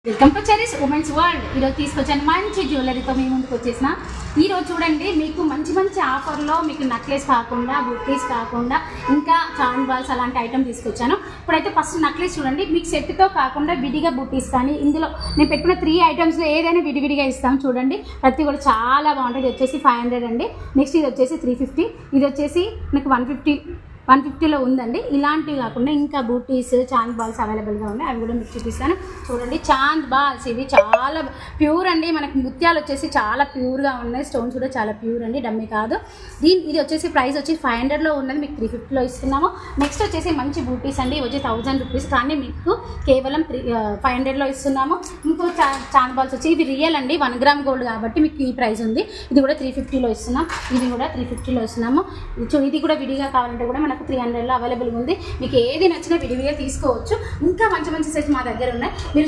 Welcome to cherries women's world. ఈరోజు తీసుకొచ్చాను మంచి జ్యువెలరీతో మీ ముందుకు వచ్చేసిన. ఈరోజు చూడండి, మీకు మంచి మంచి ఆఫర్లో మీకు నెక్లెస్ కాకుండా, బుట్టీస్ కాకుండా, ఇంకా చాన్ బాల్స్ అలాంటి ఐటమ్ తీసుకొచ్చాను. ఇప్పుడైతే ఫస్ట్ నెక్లెస్ చూడండి, మీకు సెట్తో కాకుండా విడిగా బుట్టీస్ కానీ, ఇందులో నేను పెట్టిన 3 ఐటమ్స్లో ఏదైనా విడివిడిగా ఇస్తాం. చూడండి, ప్రతి కూడా చాలా బాగుంటుంది. ఇది వచ్చేసి 500 అండి. నెక్స్ట్ ఇది వచ్చేసి 350, ఇది వచ్చేసి మీకు 150లో ఉందండి. ఇలాంటివి కాకుండా ఇంకా బూటీస్, చాంద్ బాల్స్ అవైలబుల్గా ఉన్నాయి. అవి కూడా మీకు చూపిస్తాను. చూడండి, చాంద్ బాల్స్ ఇవి చాలా ప్యూర్ అండి. మనకి ముత్యాలు వచ్చేసి చాలా ప్యూర్గా ఉన్నాయి. స్టోన్స్ కూడా చాలా ప్యూర్ అండి, డమ్మీ కాదు. ఇది వచ్చేసి ప్రైస్ వచ్చి 500లో ఉన్నది, మీకు 350లో ఇస్తున్నాము. నెక్స్ట్ వచ్చేసి మంచి బూటీస్ అండి, వచ్చి 1000 రూపీస్, కానీ మీకు కేవలం 500లో ఇస్తున్నాము. ఇంకో చాంద్ బాల్స్ వచ్చి ఇవి రియల్ అండి, 1 గ్రామ్ గోల్డ్ కాబట్టి మీకు ఈ ప్రైస్ ఉంది. ఇది కూడా 350లో ఇస్తున్నాం. ఇది కూడా 350లో ఇస్తున్నాము. ఇది కూడా విడిగా కావాలంటే కూడా మనకు 300లో అవైలబుల్గా ఉంది. మీకు ఏది నచ్చినా విడివిగా తీసుకోవచ్చు. ఇంకా మంచి మంచి సెట్స్ మా దగ్గర ఉన్నాయి. మీరు